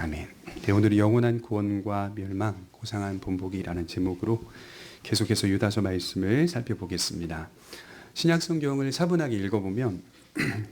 아멘. 네, 오늘은 영원한 구원과 멸망, 고상한 본보기라는 제목으로 계속해서 유다서 말씀을 살펴보겠습니다. 신약 성경을 차분하게 읽어보면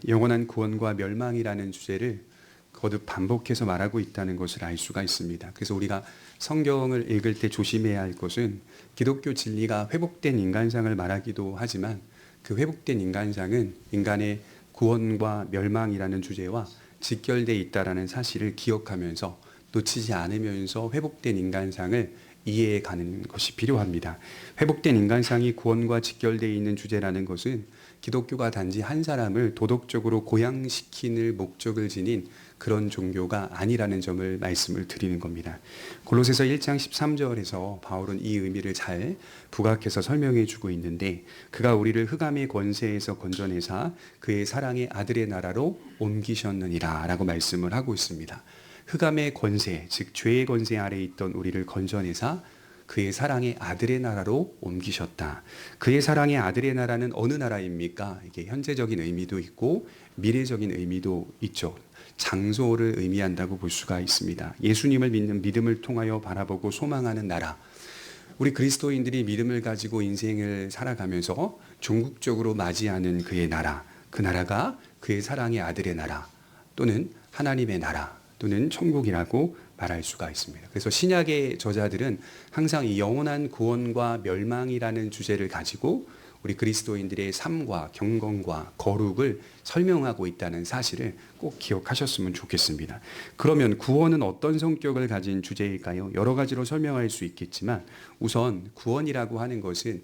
영원한 구원과 멸망이라는 주제를 거듭 반복해서 말하고 있다는 것을 알 수가 있습니다. 그래서 우리가 성경을 읽을 때 조심해야 할 것은 기독교 진리가 회복된 인간상을 말하기도 하지만 그 회복된 인간상은 인간의 구원과 멸망이라는 주제와 직결되어 있다는 사실을 기억하면서 놓치지 않으면서 회복된 인간상을 이해해 가는 것이 필요합니다. 회복된 인간상이 구원과 직결되어 있는 주제라는 것은 기독교가 단지 한 사람을 도덕적으로 고양시키는 목적을 지닌 그런 종교가 아니라는 점을 말씀을 드리는 겁니다. 골로새서 1장 13절에서 바울은 이 의미를 잘 부각해서 설명해 주고 있는데, 그가 우리를 흑암의 권세에서 건져내사 그의 사랑의 아들의 나라로 옮기셨느니라 라고 말씀을 하고 있습니다. 흑암의 권세, 즉 죄의 권세 아래에 있던 우리를 건져내사 그의 사랑의 아들의 나라로 옮기셨다. 그의 사랑의 아들의 나라는 어느 나라입니까? 이게 현재적인 의미도 있고 미래적인 의미도 있죠. 장소를 의미한다고 볼 수가 있습니다. 예수님을 믿는 믿음을 통하여 바라보고 소망하는 나라. 우리 그리스도인들이 믿음을 가지고 인생을 살아가면서 종국적으로 맞이하는 그의 나라. 그 나라가 그의 사랑의 아들의 나라 또는 하나님의 나라 또는 천국이라고 말할 수가 있습니다. 그래서 신약의 저자들은 항상 이 영원한 구원과 멸망이라는 주제를 가지고 우리 그리스도인들의 삶과 경건과 거룩을 설명하고 있다는 사실을 꼭 기억하셨으면 좋겠습니다. 그러면 구원은 어떤 성격을 가진 주제일까요? 여러 가지로 설명할 수 있겠지만 우선 구원이라고 하는 것은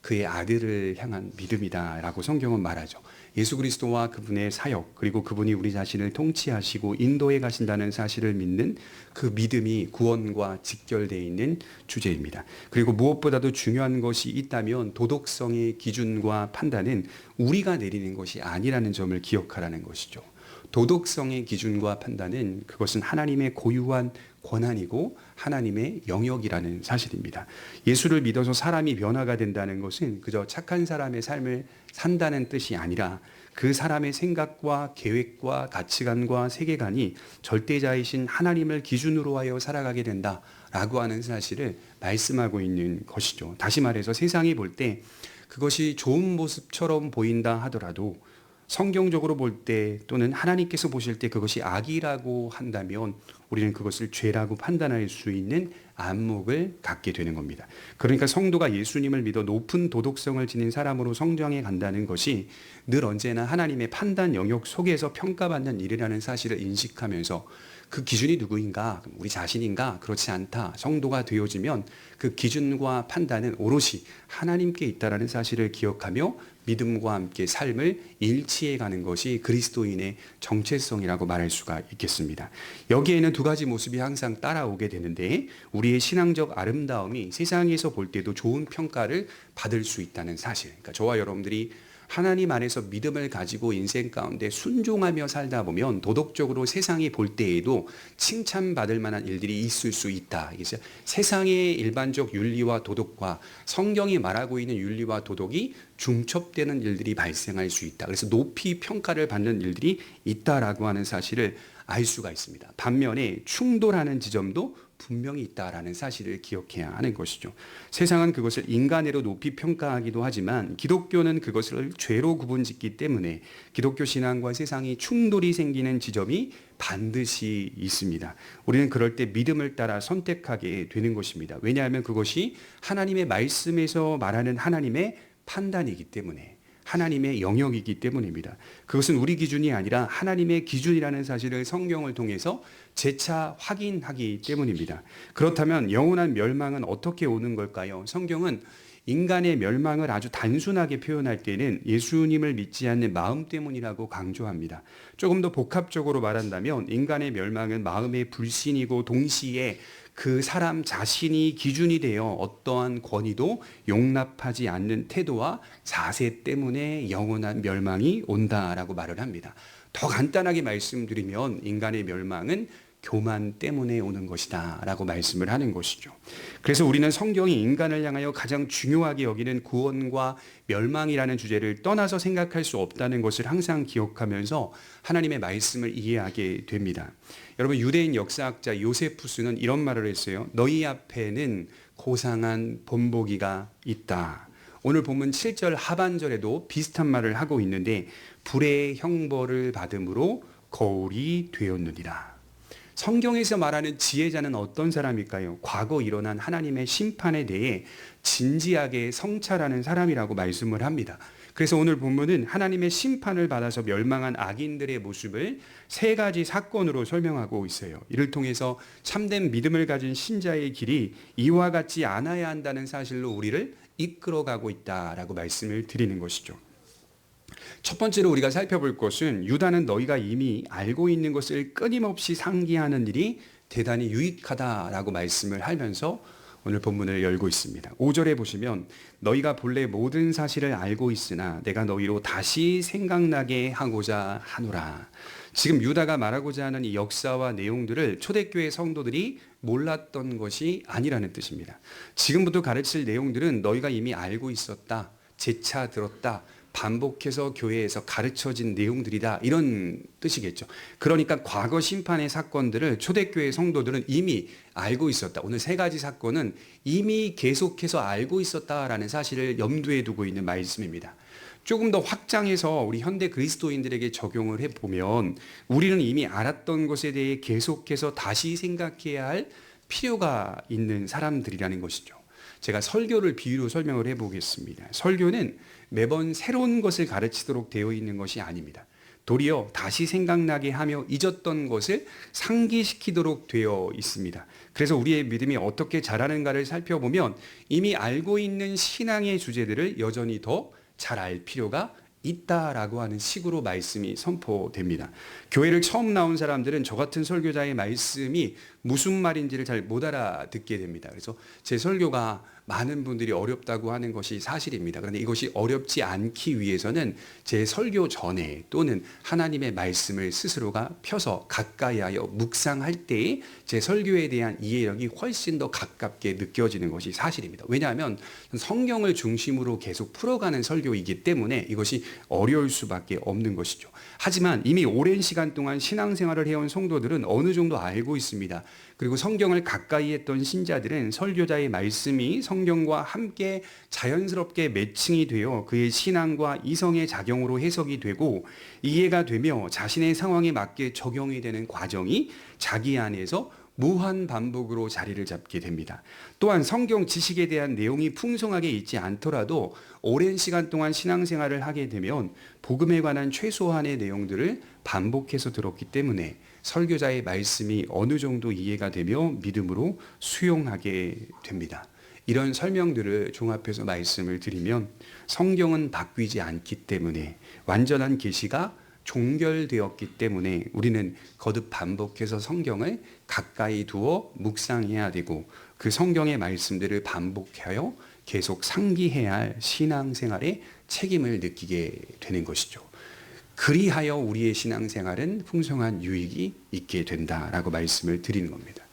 그의 아들을 향한 믿음이다라고 성경은 말하죠. 예수 그리스도와 그분의 사역, 그리고 그분이 우리 자신을 통치하시고 인도해 가신다는 사실을 믿는 그 믿음이 구원과 직결되어 있는 주제입니다. 그리고 무엇보다도 중요한 것이 있다면 도덕성의 기준과 판단은 우리가 내리는 것이 아니라는 점을 기억하라는 것이죠. 도덕성의 기준과 판단은 그것은 하나님의 고유한 권한이고 하나님의 영역이라는 사실입니다. 예수를 믿어서 사람이 변화가 된다는 것은 그저 착한 사람의 삶을 산다는 뜻이 아니라 그 사람의 생각과 계획과 가치관과 세계관이 절대자이신 하나님을 기준으로 하여 살아가게 된다라고 하는 사실을 말씀하고 있는 것이죠. 다시 말해서 세상이 볼 때 그것이 좋은 모습처럼 보인다 하더라도 성경적으로 볼 때 또는 하나님께서 보실 때 그것이 악이라고 한다면 우리는 그것을 죄라고 판단할 수 있는 안목을 갖게 되는 겁니다. 그러니까 성도가 예수님을 믿어 높은 도덕성을 지닌 사람으로 성장해 간다는 것이 늘 언제나 하나님의 판단 영역 속에서 평가받는 일이라는 사실을 인식하면서 그 기준이 누구인가? 우리 자신인가? 그렇지 않다. 성도가 되어지면 그 기준과 판단은 오롯이 하나님께 있다라는 사실을 기억하며 믿음과 함께 삶을 일치해 가는 것이 그리스도인의 정체성이라고 말할 수가 있겠습니다. 여기에는 두 가지 모습이 항상 따라오게 되는데, 우리의 신앙적 아름다움이 세상에서 볼 때도 좋은 평가를 받을 수 있다는 사실. 그러니까 저와 여러분들이 하나님 안에서 믿음을 가지고 인생 가운데 순종하며 살다 보면 도덕적으로 세상이 볼 때에도 칭찬받을 만한 일들이 있을 수 있다. 이게 세상의 일반적 윤리와 도덕과 성경이 말하고 있는 윤리와 도덕이 중첩되는 일들이 발생할 수 있다. 그래서 높이 평가를 받는 일들이 있다라고 하는 사실을 알 수가 있습니다. 반면에 충돌하는 지점도 분명히 있다라는 사실을 기억해야 하는 것이죠. 세상은 그것을 인간애로 높이 평가하기도 하지만 기독교는 그것을 죄로 구분짓기 때문에 기독교 신앙과 세상이 충돌이 생기는 지점이 반드시 있습니다. 우리는 그럴 때 믿음을 따라 선택하게 되는 것입니다. 왜냐하면 그것이 하나님의 말씀에서 말하는 하나님의 판단이기 때문에, 하나님의 영역이기 때문입니다. 그것은 우리 기준이 아니라 하나님의 기준이라는 사실을 성경을 통해서 재차 확인하기 때문입니다. 그렇다면 영원한 멸망은 어떻게 오는 걸까요? 성경은 인간의 멸망을 아주 단순하게 표현할 때는 예수님을 믿지 않는 마음 때문이라고 강조합니다. 조금 더 복합적으로 말한다면 인간의 멸망은 마음의 불신이고 동시에 그 사람 자신이 기준이 되어 어떠한 권위도 용납하지 않는 태도와 자세 때문에 영원한 멸망이 온다라고 말을 합니다. 더 간단하게 말씀드리면 인간의 멸망은 교만 때문에 오는 것이다 라고 말씀을 하는 것이죠. 그래서 우리는 성경이 인간을 향하여 가장 중요하게 여기는 구원과 멸망이라는 주제를 떠나서 생각할 수 없다는 것을 항상 기억하면서 하나님의 말씀을 이해하게 됩니다. 여러분, 유대인 역사학자 요세푸스는 이런 말을 했어요. 너희 앞에는 고상한 본보기가 있다. 오늘 본문 7절 하반절에도 비슷한 말을 하고 있는데 불의 형벌을 받음으로 거울이 되었느니라. 성경에서 말하는 지혜자는 어떤 사람일까요? 과거 일어난 하나님의 심판에 대해 진지하게 성찰하는 사람이라고 말씀을 합니다. 그래서 오늘 본문은 하나님의 심판을 받아서 멸망한 악인들의 모습을 세 가지 사건으로 설명하고 있어요. 이를 통해서 참된 믿음을 가진 신자의 길이 이와 같지 않아야 한다는 사실로 우리를 이끌어가고 있다라고 말씀을 드리는 것이죠. 첫 번째로 우리가 살펴볼 것은 유다는 너희가 이미 알고 있는 것을 끊임없이 상기하는 일이 대단히 유익하다라고 말씀을 하면서 오늘 본문을 열고 있습니다. 5절에 보시면 너희가 본래 모든 사실을 알고 있으나 내가 너희로 다시 생각나게 하고자 하노라. 지금 유다가 말하고자 하는 이 역사와 내용들을 초대교회 성도들이 몰랐던 것이 아니라는 뜻입니다. 지금부터 가르칠 내용들은 너희가 이미 알고 있었다, 재차 들었다, 반복해서 교회에서 가르쳐진 내용들이다, 이런 뜻이겠죠. 그러니까 과거 심판의 사건들을 초대교회 성도들은 이미 알고 있었다. 오늘 세 가지 사건은 이미 계속해서 알고 있었다라는 사실을 염두에 두고 있는 말씀입니다. 조금 더 확장해서 우리 현대 그리스도인들에게 적용을 해보면 우리는 이미 알았던 것에 대해 계속해서 다시 생각해야 할 필요가 있는 사람들이라는 것이죠. 제가 설교를 비유로 설명을 해보겠습니다. 설교는 매번 새로운 것을 가르치도록 되어 있는 것이 아닙니다. 도리어 다시 생각나게 하며 잊었던 것을 상기시키도록 되어 있습니다. 그래서 우리의 믿음이 어떻게 자라는가를 살펴보면 이미 알고 있는 신앙의 주제들을 여전히 더 잘 알 필요가 있다라고 하는 식으로 말씀이 선포됩니다. 교회를 처음 나온 사람들은 저 같은 설교자의 말씀이 무슨 말인지를 잘 못 알아듣게 됩니다. 그래서 제 설교가 많은 분들이 어렵다고 하는 것이 사실입니다. 그런데 이것이 어렵지 않기 위해서는 제 설교 전에 또는 하나님의 말씀을 스스로가 펴서 가까이 하여 묵상할 때에 제 설교에 대한 이해력이 훨씬 더 가깝게 느껴지는 것이 사실입니다. 왜냐하면 성경을 중심으로 계속 풀어가는 설교이기 때문에 이것이 어려울 수밖에 없는 것이죠. 하지만 이미 오랜 시간 동안 신앙생활을 해온 성도들은 어느 정도 알고 있습니다. 그리고 성경을 가까이 했던 신자들은 설교자의 말씀이 성경과 함께 자연스럽게 매칭이 되어 그의 신앙과 이성의 작용으로 해석이 되고 이해가 되며 자신의 상황에 맞게 적용이 되는 과정이 자기 안에서 무한 반복으로 자리를 잡게 됩니다. 또한 성경 지식에 대한 내용이 풍성하게 있지 않더라도 오랜 시간 동안 신앙생활을 하게 되면 복음에 관한 최소한의 내용들을 반복해서 들었기 때문에 설교자의 말씀이 어느 정도 이해가 되며 믿음으로 수용하게 됩니다. 이런 설명들을 종합해서 말씀을 드리면 성경은 바뀌지 않기 때문에 완전한 계시가 종결되었기 때문에 우리는 거듭 반복해서 성경을 가까이 두어 묵상해야 되고 그 성경의 말씀들을 반복하여 계속 상기해야 할 신앙생활의 책임을 느끼게 되는 것이죠. 그리하여 우리의 신앙생활은 풍성한 유익이 있게 된다라고 말씀을 드리는 겁니다.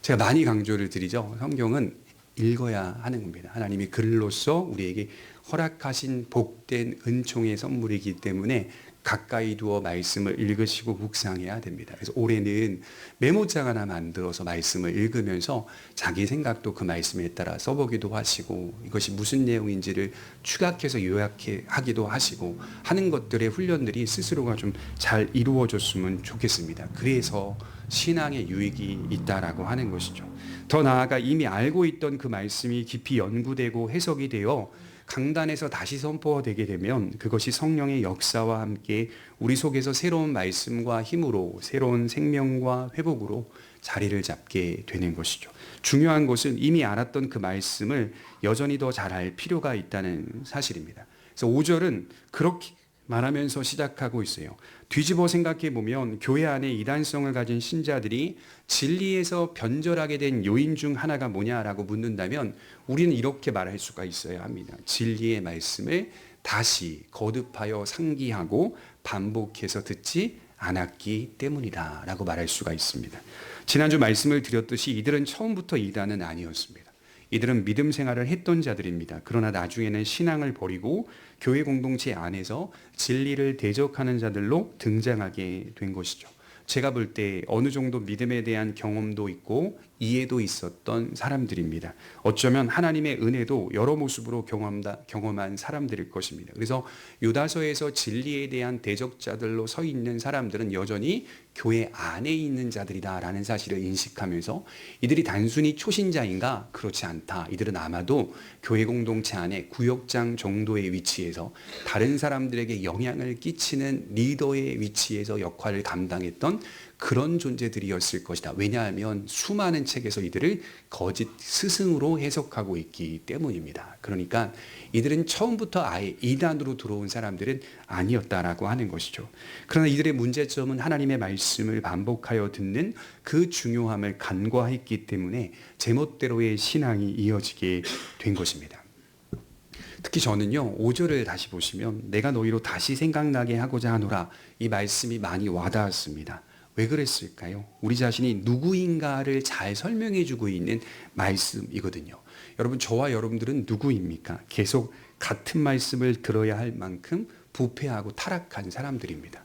제가 많이 강조를 드리죠. 성경은 읽어야 하는 겁니다. 하나님이 글로써 우리에게 허락하신 복된 은총의 선물이기 때문에 가까이 두어 말씀을 읽으시고 묵상해야 됩니다. 그래서 올해는 메모장 하나 만들어서 말씀을 읽으면서 자기 생각도 그 말씀에 따라 써보기도 하시고 이것이 무슨 내용인지를 추각해서 요약하기도 하시고 하는 것들의 훈련들이 스스로가 좀 잘 이루어졌으면 좋겠습니다. 그래서 신앙의 유익이 있다라고 하는 것이죠. 더 나아가 이미 알고 있던 그 말씀이 깊이 연구되고 해석이 되어 강단에서 다시 선포되게 되면 그것이 성령의 역사와 함께 우리 속에서 새로운 말씀과 힘으로 새로운 생명과 회복으로 자리를 잡게 되는 것이죠. 중요한 것은 이미 알았던 그 말씀을 여전히 더 잘 알 필요가 있다는 사실입니다. 그래서 5절은 그렇게 말하면서 시작하고 있어요. 뒤집어 생각해 보면 교회 안에 이단성을 가진 신자들이 진리에서 변절하게 된 요인 중 하나가 뭐냐라고 묻는다면 우리는 이렇게 말할 수가 있어야 합니다. 진리의 말씀을 다시 거듭하여 상기하고 반복해서 듣지 않았기 때문이다 라고 말할 수가 있습니다. 지난주 말씀을 드렸듯이 이들은 처음부터 이단은 아니었습니다. 이들은 믿음 생활을 했던 자들입니다. 그러나 나중에는 신앙을 버리고 교회 공동체 안에서 진리를 대적하는 자들로 등장하게 된 것이죠. 제가 볼 때 어느 정도 믿음에 대한 경험도 있고 이해도 있었던 사람들입니다. 어쩌면 하나님의 은혜도 여러 모습으로 경험한 사람들일 것입니다. 그래서 유다서에서 진리에 대한 대적자들로 서 있는 사람들은 여전히 교회 안에 있는 자들이다라는 사실을 인식하면서 이들이 단순히 초신자인가? 그렇지 않다. 이들은 아마도 교회 공동체 안에 구역장 정도의 위치에서 다른 사람들에게 영향을 끼치는 리더의 위치에서 역할을 감당했던 그런 존재들이었을 것이다. 왜냐하면 수많은 책에서 이들을 거짓 스승으로 해석하고 있기 때문입니다. 그러니까 이들은 처음부터 아예 이단으로 들어온 사람들은 아니었다라고 하는 것이죠. 그러나 이들의 문제점은 하나님의 말씀을 반복하여 듣는 그 중요함을 간과했기 때문에 제멋대로의 신앙이 이어지게 된 것입니다. 특히 저는요, 5절을 다시 보시면 내가 너희로 다시 생각나게 하고자 하노라, 이 말씀이 많이 와닿았습니다. 왜 그랬을까요? 우리 자신이 누구인가를 잘 설명해 주고 있는 말씀이거든요. 여러분, 저와 여러분들은 누구입니까? 계속 같은 말씀을 들어야 할 만큼 부패하고 타락한 사람들입니다.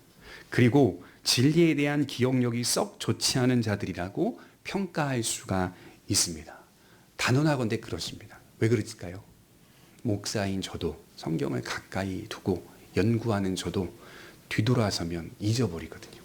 그리고 진리에 대한 기억력이 썩 좋지 않은 자들이라고 평가할 수가 있습니다. 단언하건대 그렇습니다. 왜 그랬을까요? 목사인 저도 성경을 가까이 두고 연구하는 저도 뒤돌아서면 잊어버리거든요.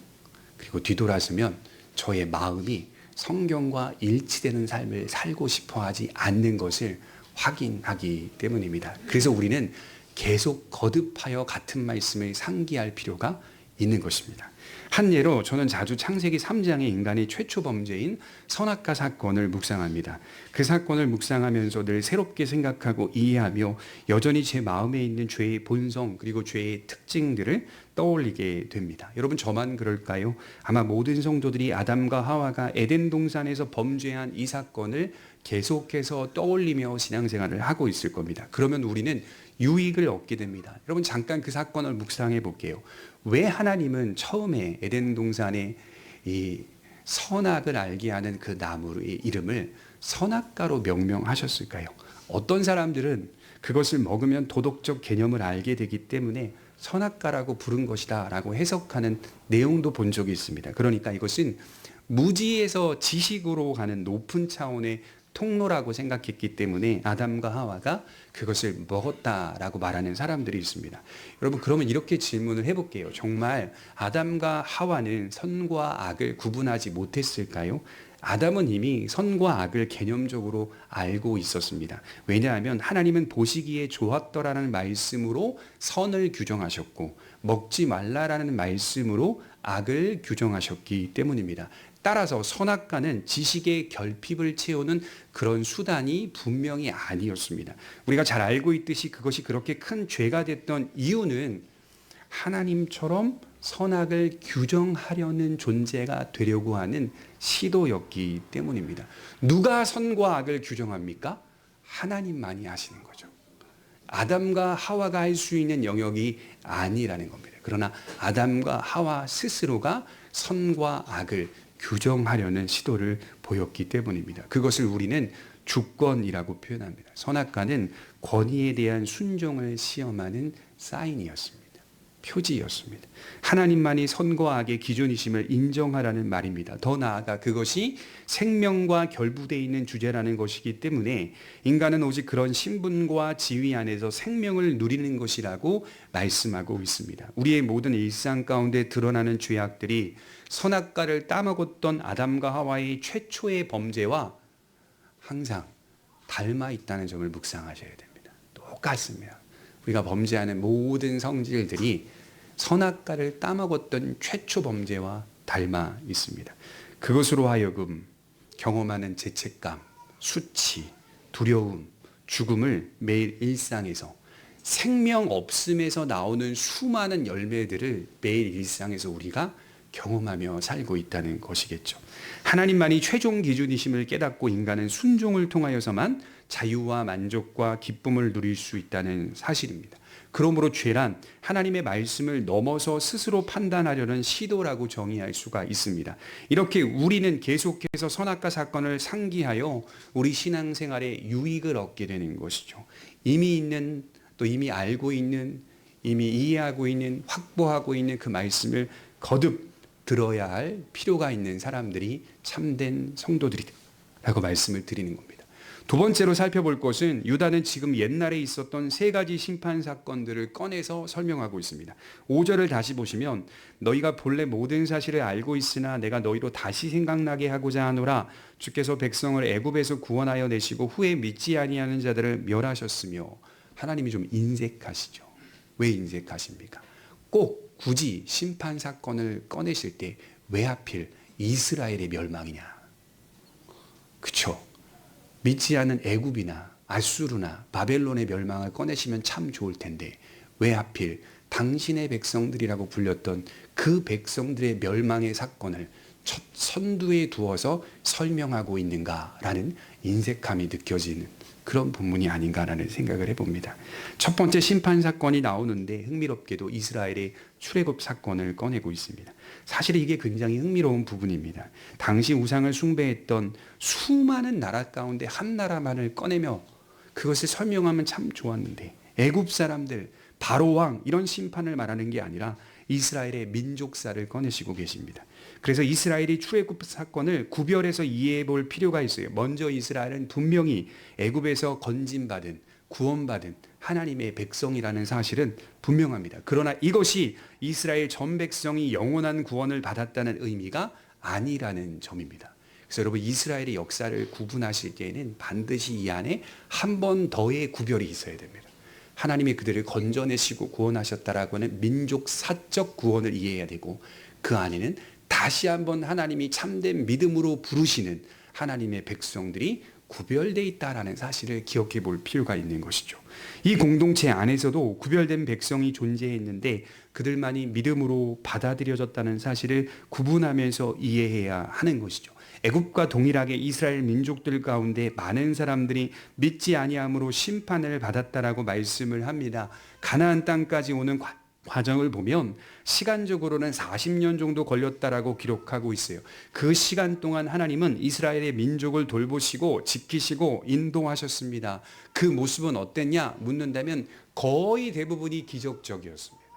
그리고 뒤돌아서면 저의 마음이 성경과 일치되는 삶을 살고 싶어 하지 않는 것을 확인하기 때문입니다. 그래서 우리는 계속 거듭하여 같은 말씀을 상기할 필요가 있는 것입니다. 한 예로 저는 자주 창세기 3장의 인간의 최초 범죄인 선악과 사건을 묵상합니다. 그 사건을 묵상하면서 늘 새롭게 생각하고 이해하며 여전히 제 마음에 있는 죄의 본성 그리고 죄의 특징들을 떠올리게 됩니다. 여러분, 저만 그럴까요? 아마 모든 성도들이 아담과 하와가 에덴 동산에서 범죄한 이 사건을 계속해서 떠올리며 신앙생활을 하고 있을 겁니다. 그러면 우리는 유익을 얻게 됩니다. 여러분, 잠깐 그 사건을 묵상해 볼게요. 왜 하나님은 처음에 에덴 동산에 이 선악을 알게 하는 그 나무의 이름을 선악과로 명명하셨을까요? 어떤 사람들은 그것을 먹으면 도덕적 개념을 알게 되기 때문에 선악과라고 부른 것이다 라고 해석하는 내용도 본 적이 있습니다. 그러니까 이것은 무지에서 지식으로 가는 높은 차원의 통로라고 생각했기 때문에 아담과 하와가 그것을 먹었다라고 말하는 사람들이 있습니다. 여러분, 그러면 이렇게 질문을 해볼게요. 정말 아담과 하와는 선과 악을 구분하지 못했을까요? 아담은 이미 선과 악을 개념적으로 알고 있었습니다. 왜냐하면 하나님은 보시기에 좋았더라는 말씀으로 선을 규정하셨고 먹지 말라라는 말씀으로 악을 규정하셨기 때문입니다. 따라서 선악과는 지식의 결핍을 채우는 그런 수단이 분명히 아니었습니다. 우리가 잘 알고 있듯이 그것이 그렇게 큰 죄가 됐던 이유는 하나님처럼 선악을 규정하려는 존재가 되려고 하는 시도였기 때문입니다. 누가 선과 악을 규정합니까? 하나님만이 하시는 거죠. 아담과 하와가 할 수 있는 영역이 아니라는 겁니다. 그러나 아담과 하와 스스로가 선과 악을 규정하려는 시도를 보였기 때문입니다. 그것을 우리는 주권이라고 표현합니다. 선악과는 권위에 대한 순종을 시험하는 사인이었습니다. 표지였습니다. 하나님만이 선과 악의 기준이심을 인정하라는 말입니다. 더 나아가 그것이 생명과 결부되어 있는 주제라는 것이기 때문에 인간은 오직 그런 신분과 지위 안에서 생명을 누리는 것이라고 말씀하고 있습니다. 우리의 모든 일상 가운데 드러나는 죄악들이 선악과를 따먹었던 아담과 하와의 최초의 범죄와 항상 닮아 있다는 점을 묵상하셔야 됩니다. 똑같습니다. 우리가 범죄하는 모든 성질들이 선악과를 따먹었던 최초 범죄와 닮아 있습니다. 그것으로 하여금 경험하는 죄책감, 수치, 두려움, 죽음을 매일 일상에서 생명 없음에서 나오는 수많은 열매들을 매일 일상에서 우리가 경험하며 살고 있다는 것이겠죠. 하나님만이 최종 기준이심을 깨닫고 인간은 순종을 통하여서만 자유와 만족과 기쁨을 누릴 수 있다는 사실입니다. 그러므로 죄란 하나님의 말씀을 넘어서 스스로 판단하려는 시도라고 정의할 수가 있습니다. 이렇게 우리는 계속해서 선악과 사건을 상기하여 우리 신앙생활에 유익을 얻게 되는 것이죠. 이미 있는, 또 이미 알고 있는, 이미 이해하고 있는, 확보하고 있는 그 말씀을 거듭 들어야 할 필요가 있는 사람들이 참된 성도들이라고 말씀을 드리는 겁니다. 두 번째로 살펴볼 것은 유다는 지금 옛날에 있었던 세 가지 심판 사건들을 꺼내서 설명하고 있습니다. 5절을 다시 보시면 너희가 본래 모든 사실을 알고 있으나 내가 너희로 다시 생각나게 하고자 하노라. 주께서 백성을 애굽에서 구원하여 내시고 후에 믿지 아니하는 자들을 멸하셨으며. 하나님이 좀 인색하시죠. 왜 인색하십니까? 꼭 굳이 심판 사건을 꺼내실 때 왜 하필 이스라엘의 멸망이냐? 그렇죠? 믿지 않은 애굽이나 아수르나 바벨론의 멸망을 꺼내시면 참 좋을 텐데 왜 하필 당신의 백성들이라고 불렸던 그 백성들의 멸망의 사건을 첫 선두에 두어서 설명하고 있는가라는 인색함이 느껴지는 그런 본문이 아닌가라는 생각을 해봅니다. 첫 번째 심판 사건이 나오는데 흥미롭게도 이스라엘의 출애굽 사건을 꺼내고 있습니다. 사실 이게 굉장히 흥미로운 부분입니다. 당시 우상을 숭배했던 수많은 나라 가운데 한 나라만을 꺼내며 그것을 설명하면 참 좋았는데 애굽 사람들, 바로 왕 이런 심판을 말하는 게 아니라 이스라엘의 민족사를 꺼내시고 계십니다. 그래서 이스라엘이 출애굽 사건을 구별해서 이해해 볼 필요가 있어요. 먼저 이스라엘은 분명히 애굽에서 건진받은, 구원받은 하나님의 백성이라는 사실은 분명합니다. 그러나 이것이 이스라엘 전 백성이 영원한 구원을 받았다는 의미가 아니라는 점입니다. 그래서 여러분 이스라엘의 역사를 구분하실 때에는 반드시 이 안에 한 번 더의 구별이 있어야 됩니다. 하나님이 그들을 건져내시고 구원하셨다라고 하는 민족 사적 구원을 이해해야 되고 그 안에는 다시 한번 하나님이 참된 믿음으로 부르시는 하나님의 백성들이 구별되어 있다라는 사실을 기억해 볼 필요가 있는 것이죠. 이 공동체 안에서도 구별된 백성이 존재했는데 그들만이 믿음으로 받아들여졌다는 사실을 구분하면서 이해해야 하는 것이죠. 애굽과 동일하게 이스라엘 민족들 가운데 많은 사람들이 믿지 아니함으로 심판을 받았다라고 말씀을 합니다. 가나안 땅까지 오는 과정을 보면 시간적으로는 40년 정도 걸렸다라고 기록하고 있어요. 그 시간 동안 하나님은 이스라엘의 민족을 돌보시고 지키시고 인도하셨습니다. 그 모습은 어땠냐 묻는다면 거의 대부분이 기적적이었습니다.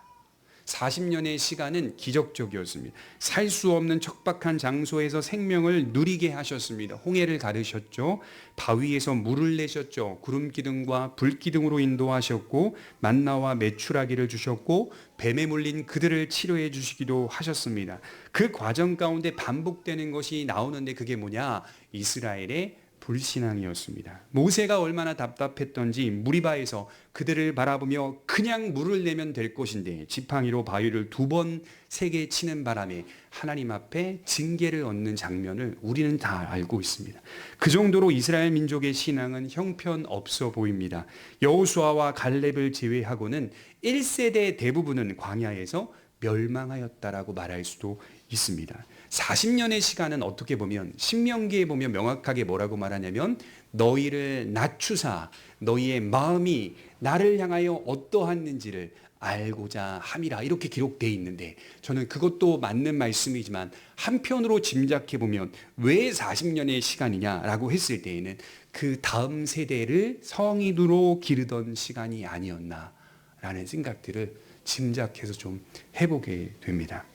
40년의 시간은 기적적이었습니다. 살 수 없는 척박한 장소에서 생명을 누리게 하셨습니다. 홍해를 가르셨죠. 바위에서 물을 내셨죠. 구름기둥과 불기둥으로 인도하셨고 만나와 메추라기를 주셨고 뱀에 물린 그들을 치료해 주시기도 하셨습니다. 그 과정 가운데 반복되는 것이 나오는데 그게 뭐냐? 이스라엘의 불신앙이었습니다. 모세가 얼마나 답답했던지 무리바에서 그들을 바라보며 그냥 물을 내면 될 것인데 지팡이로 바위를 2번 세게 치는 바람에 하나님 앞에 징계를 얻는 장면을 우리는 다 알고 있습니다. 그 정도로 이스라엘 민족의 신앙은 형편없어 보입니다. 여호수아와 갈렙을 제외하고는 1세대 대부분은 광야에서 멸망하였다라고 말할 수도 있습니다. 40년의 시간은 어떻게 보면 신명기에 보면 명확하게 뭐라고 말하냐면 너희를 낮추사 너희의 마음이 나를 향하여 어떠했는지를 알고자 함이라 이렇게 기록되어 있는데 저는 그것도 맞는 말씀이지만 한편으로 짐작해 보면 왜 40년의 시간이냐라고 했을 때에는 그 다음 세대를 성인으로 기르던 시간이 아니었나라는 생각들을 짐작해서 좀 해보게 됩니다.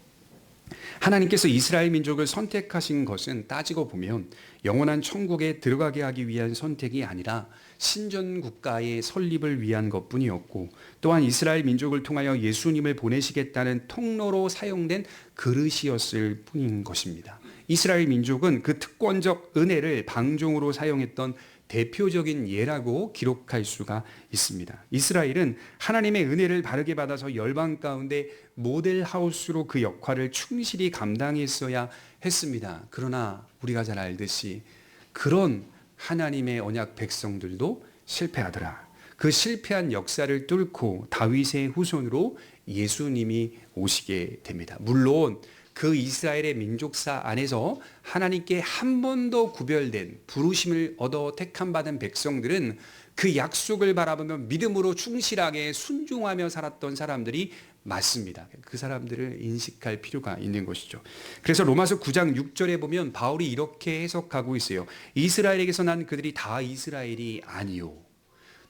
하나님께서 이스라엘 민족을 선택하신 것은 따지고 보면 영원한 천국에 들어가게 하기 위한 선택이 아니라 신전 국가의 설립을 위한 것뿐이었고 또한 이스라엘 민족을 통하여 예수님을 보내시겠다는 통로로 사용된 그릇이었을 뿐인 것입니다. 이스라엘 민족은 그 특권적 은혜를 방종으로 사용했던 대표적인 예라고 기록할 수가 있습니다. 이스라엘은 하나님의 은혜를 바르게 받아서 열방 가운데 모델하우스로 그 역할을 충실히 감당했어야 했습니다. 그러나 우리가 잘 알듯이 그런 하나님의 언약 백성들도 실패하더라. 그 실패한 역사를 뚫고 다윗의 후손으로 예수님이 오시게 됩니다. 물론 그 이스라엘의 민족사 안에서 하나님께 한 번도 구별된 부르심을 얻어 택함 받은 백성들은 그 약속을 바라보며 믿음으로 충실하게 순종하며 살았던 사람들이 맞습니다. 그 사람들을 인식할 필요가 있는 것이죠. 그래서 로마서 9장 6절에 보면 바울이 이렇게 해석하고 있어요. 이스라엘에게서 난 그들이 다 이스라엘이 아니요.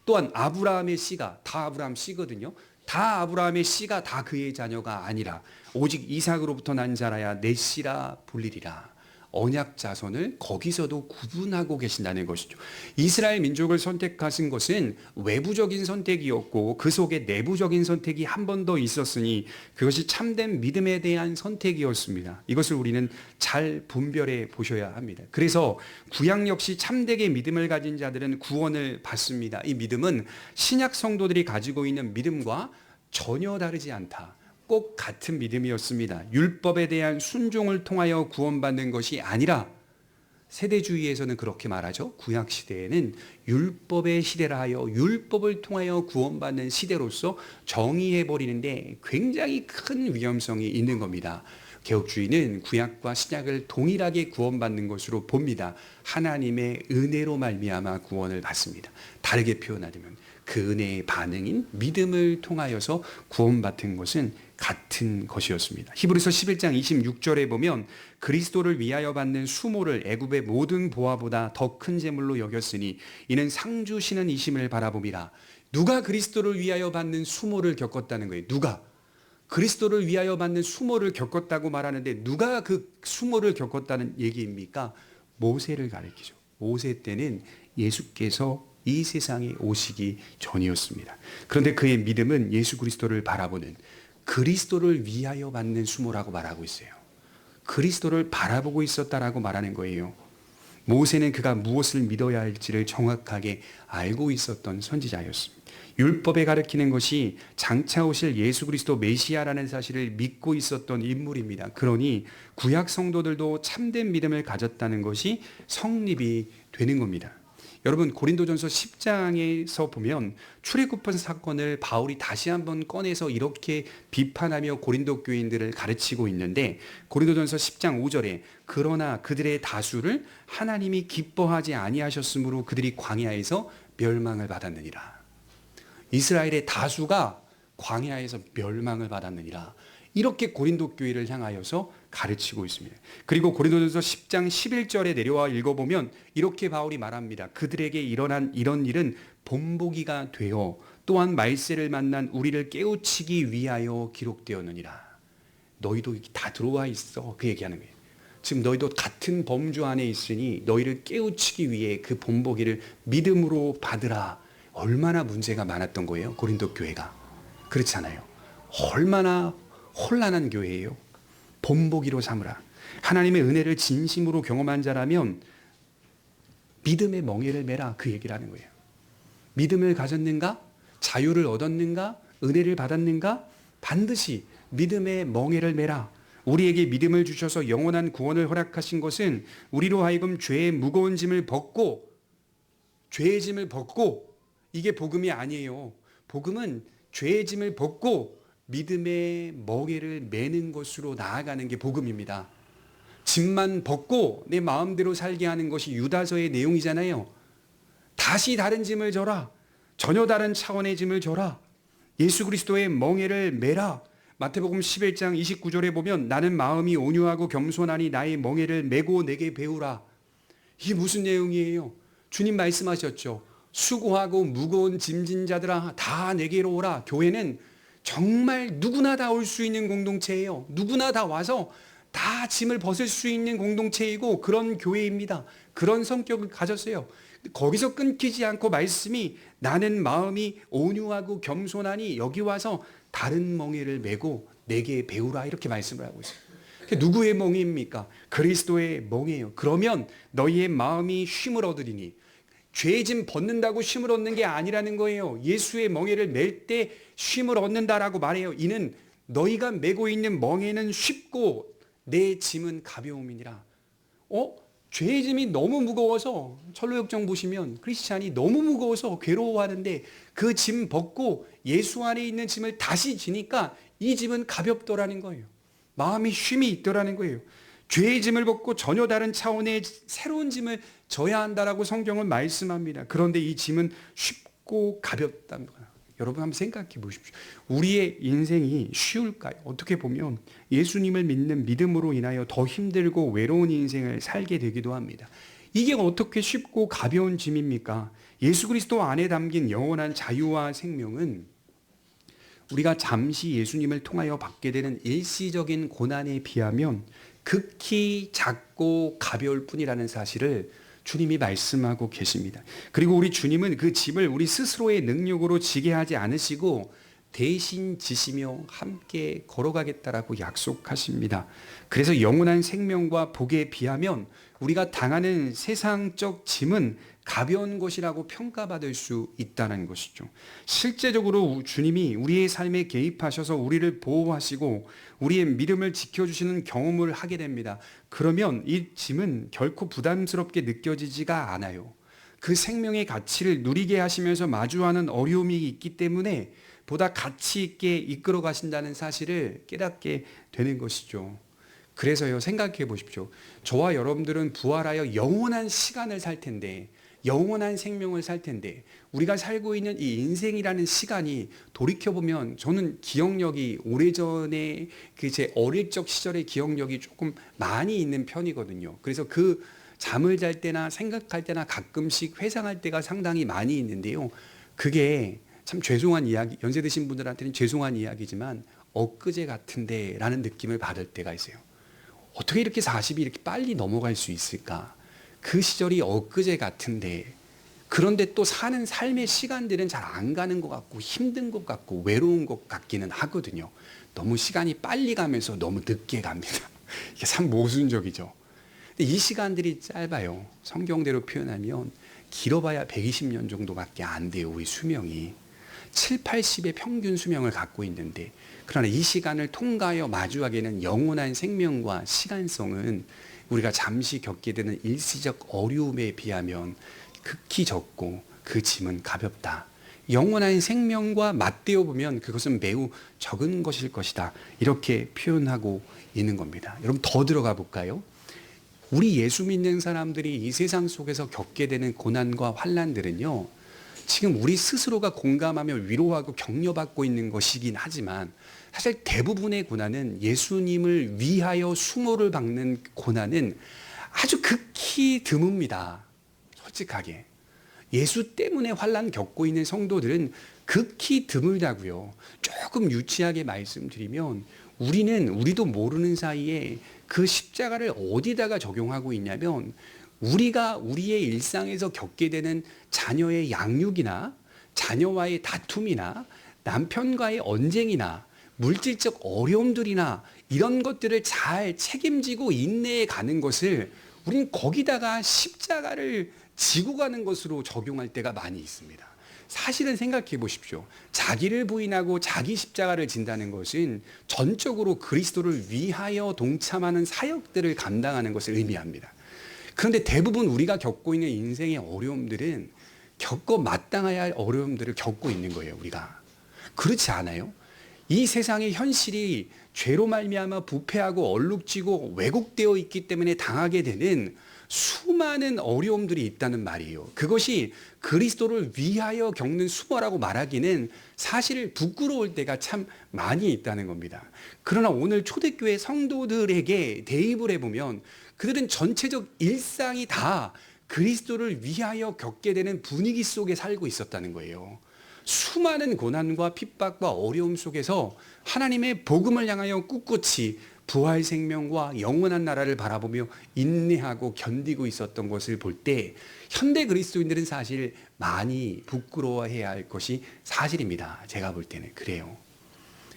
또한 아브라함의 씨가 다 아브라함 씨거든요. 다 아브라함의 씨가 다 그의 자녀가 아니라 오직 이삭으로부터 난 자라야 내 씨라 불리리라. 언약 자손을 거기서도 구분하고 계신다는 것이죠. 이스라엘 민족을 선택하신 것은 외부적인 선택이었고 그 속에 내부적인 선택이 한 번 더 있었으니 그것이 참된 믿음에 대한 선택이었습니다. 이것을 우리는 잘 분별해 보셔야 합니다. 그래서 구약 역시 참되게 믿음을 가진 자들은 구원을 받습니다. 이 믿음은 신약 성도들이 가지고 있는 믿음과 전혀 다르지 않다. 꼭 같은 믿음이었습니다. 율법에 대한 순종을 통하여 구원받는 것이 아니라 세대주의에서는 그렇게 말하죠. 구약 시대에는 율법의 시대라 하여 율법을 통하여 구원받는 시대로서 정의해 버리는데 굉장히 큰 위험성이 있는 겁니다. 개혁주의는 구약과 신약을 동일하게 구원받는 것으로 봅니다. 하나님의 은혜로 말미암아 구원을 받습니다. 다르게 표현하자면 그 은혜의 반응인 믿음을 통하여서 구원받은 것은 같은 것이었습니다. 히브리서 11장 26절에 보면 그리스도를 위하여 받는 수모를 애굽의 모든 보화보다 더 큰 재물로 여겼으니 이는 상주시는 이심을 바라봄이라. 누가 그리스도를 위하여 받는 수모를 겪었다는 거예요? 누가? 그리스도를 위하여 받는 수모를 겪었다고 말하는데 누가 그 수모를 겪었다는 얘기입니까? 모세를 가리키죠. 모세 때는 예수께서 이 세상에 오시기 전이었습니다. 그런데 그의 믿음은 예수 그리스도를 바라보는 그리스도를 위하여 받는 수모라고 말하고 있어요. 그리스도를 바라보고 있었다라고 말하는 거예요. 모세는 그가 무엇을 믿어야 할지를 정확하게 알고 있었던 선지자였습니다. 율법에 가르치는 것이 장차 오실 예수 그리스도 메시아라는 사실을 믿고 있었던 인물입니다. 그러니 구약 성도들도 참된 믿음을 가졌다는 것이 성립이 되는 겁니다. 여러분 고린도전서 10장에서 보면 출애굽한 사건을 바울이 다시 한번 꺼내서 이렇게 비판하며 고린도 교인들을 가르치고 있는데 고린도전서 10장 5절에 그러나 그들의 다수를 하나님이 기뻐하지 아니하셨으므로 그들이 광야에서 멸망을 받았느니라. 이스라엘의 다수가 광야에서 멸망을 받았느니라. 이렇게 고린도 교회를 향하여서 가르치고 있습니다. 그리고 고린도전서 10장 11절에 내려와 읽어보면 이렇게 바울이 말합니다. 그들에게 일어난 이런 일은 본보기가 되어 또한 말세를 만난 우리를 깨우치기 위하여 기록되었느니라. 너희도 다 들어와 있어. 그 얘기하는 거예요. 지금 너희도 같은 범주 안에 있으니 너희를 깨우치기 위해 그 본보기를 믿음으로 받으라. 얼마나 문제가 많았던 거예요. 고린도 교회가. 그렇잖아요. 얼마나 혼란한 교회예요. 본보기로 삼으라. 하나님의 은혜를 진심으로 경험한 자라면 믿음의 멍에를 매라. 그 얘기를 하는 거예요. 믿음을 가졌는가? 자유를 얻었는가? 은혜를 받았는가? 반드시 믿음의 멍에를 매라. 우리에게 믿음을 주셔서 영원한 구원을 허락하신 것은 우리로 하여금 죄의 무거운 짐을 벗고 죄의 짐을 벗고 이게 복음이 아니에요. 복음은 죄의 짐을 벗고 믿음의 멍에를 매는 것으로 나아가는 게 복음입니다. 짐만 벗고 내 마음대로 살게 하는 것이 유다서의 내용이잖아요. 다시 다른 짐을 져라. 전혀 다른 차원의 짐을 져라. 예수 그리스도의 멍에를 매라. 마태복음 11장 29절에 보면 나는 마음이 온유하고 겸손하니 나의 멍에를 메고 내게 배우라. 이게 무슨 내용이에요? 주님 말씀하셨죠. 수고하고 무거운 짐진 자들아 다 내게로 오라. 교회는 정말 누구나 다 올 수 있는 공동체예요. 누구나 다 와서 다 짐을 벗을 수 있는 공동체이고 그런 교회입니다. 그런 성격을 가졌어요. 거기서 끊기지 않고 말씀이 나는 마음이 온유하고 겸손하니 여기 와서 다른 멍에를 메고 내게 배우라 이렇게 말씀을 하고 있어요. 누구의 멍에입니까? 그리스도의 멍에예요. 그러면 너희의 마음이 쉼을 얻으리니 죄의 짐 벗는다고 쉼을 얻는 게 아니라는 거예요. 예수의 멍에를 맬 때 쉼을 얻는다라고 말해요. 이는 너희가 메고 있는 멍에는 쉽고 내 짐은 가벼움이니라. 죄의 짐이 너무 무거워서 철로역정 보시면 크리스찬이 너무 무거워서 괴로워하는데 그 짐 벗고 예수 안에 있는 짐을 다시 지니까 이 짐은 가볍더라는 거예요. 마음이 쉼이 있더라는 거예요. 죄의 짐을 벗고 전혀 다른 차원의 새로운 짐을 져야 한다라고 성경은 말씀합니다. 그런데 이 짐은 쉽고 가볍답니다. 여러분 한번 생각해 보십시오. 우리의 인생이 쉬울까요? 어떻게 보면 예수님을 믿는 믿음으로 인하여 더 힘들고 외로운 인생을 살게 되기도 합니다. 이게 어떻게 쉽고 가벼운 짐입니까? 예수 그리스도 안에 담긴 영원한 자유와 생명은 우리가 잠시 예수님을 통하여 받게 되는 일시적인 고난에 비하면 극히 작고 가벼울 뿐이라는 사실을 주님이 말씀하고 계십니다. 그리고 우리 주님은 그 짐을 우리 스스로의 능력으로 지게 하지 않으시고 대신 지시며 함께 걸어가겠다라고 약속하십니다. 그래서 영원한 생명과 복에 비하면 우리가 당하는 세상적 짐은 가벼운 것이라고 평가받을 수 있다는 것이죠. 실제적으로 주님이 우리의 삶에 개입하셔서 우리를 보호하시고 우리의 믿음을 지켜주시는 경험을 하게 됩니다. 그러면 이 짐은 결코 부담스럽게 느껴지지가 않아요. 그 생명의 가치를 누리게 하시면서 마주하는 어려움이 있기 때문에 보다 가치 있게 이끌어 가신다는 사실을 깨닫게 되는 것이죠. 그래서요, 생각해 보십시오. 저와 여러분들은 부활하여 영원한 시간을 살 텐데, 영원한 생명을 살 텐데, 우리가 살고 있는 이 인생이라는 시간이 돌이켜보면 저는 기억력이 오래전에 그 제 어릴 적 시절의 기억력이 조금 많이 있는 편이거든요. 그래서 그 잠을 잘 때나 생각할 때나 가끔씩 회상할 때가 상당히 많이 있는데요. 그게 참 죄송한 이야기, 연세 드신 분들한테는 죄송한 이야기지만 엊그제 같은데 라는 느낌을 받을 때가 있어요. 어떻게 이렇게 40이 이렇게 빨리 넘어갈 수 있을까? 그 시절이 엊그제 같은데, 그런데 또 사는 삶의 시간들은 잘 안 가는 것 같고 힘든 것 같고 외로운 것 같기는 하거든요. 너무 시간이 빨리 가면서 너무 늦게 갑니다. 이게 참 모순적이죠. 근데 이 시간들이 짧아요. 성경대로 표현하면 길어봐야 120년 정도밖에 안 돼요. 우리 수명이. 7, 80의 평균 수명을 갖고 있는데, 그러나 이 시간을 통과하여 마주하게 되는 영원한 생명과 시간성은 우리가 잠시 겪게 되는 일시적 어려움에 비하면 극히 적고 그 짐은 가볍다. 영원한 생명과 맞대어 보면 그것은 매우 적은 것일 것이다. 이렇게 표현하고 있는 겁니다. 여러분 더 들어가 볼까요? 우리 예수 믿는 사람들이 이 세상 속에서 겪게 되는 고난과 환난들은요, 지금 우리 스스로가 공감하며 위로하고 격려받고 있는 것이긴 하지만 사실 대부분의 고난은 예수님을 위하여 수모를 박는 고난은 아주 극히 드뭅니다. 솔직하게. 예수 때문에 환난 겪고 있는 성도들은 극히 드물다고요. 조금 유치하게 말씀드리면 우리도 모르는 사이에 그 십자가를 어디다가 적용하고 있냐면 우리가 우리의 일상에서 겪게 되는 자녀의 양육이나 자녀와의 다툼이나 남편과의 언쟁이나 물질적 어려움들이나 이런 것들을 잘 책임지고 인내해 가는 것을 우리는 거기다가 십자가를 지고 가는 것으로 적용할 때가 많이 있습니다. 사실은 생각해 보십시오. 자기를 부인하고 자기 십자가를 진다는 것은 전적으로 그리스도를 위하여 동참하는 사역들을 감당하는 것을 의미합니다. 그런데 대부분 우리가 겪고 있는 인생의 어려움들은 겪어 마땅해야 할 어려움들을 겪고 있는 거예요, 우리가. 그렇지 않아요? 이 세상의 현실이 죄로 말미암아 부패하고 얼룩지고 왜곡되어 있기 때문에 당하게 되는 수많은 어려움들이 있다는 말이에요. 그것이 그리스도를 위하여 겪는 수모라고 말하기는 사실 부끄러울 때가 참 많이 있다는 겁니다. 그러나 오늘 초대교회 성도들에게 대입을 해보면 그들은 전체적 일상이 다 그리스도를 위하여 겪게 되는 분위기 속에 살고 있었다는 거예요. 수많은 고난과 핍박과 어려움 속에서 하나님의 복음을 향하여 꿋꿋이 부활 생명과 영원한 나라를 바라보며 인내하고 견디고 있었던 것을 볼 때 현대 그리스도인들은 사실 많이 부끄러워해야 할 것이 사실입니다. 제가 볼 때는 그래요.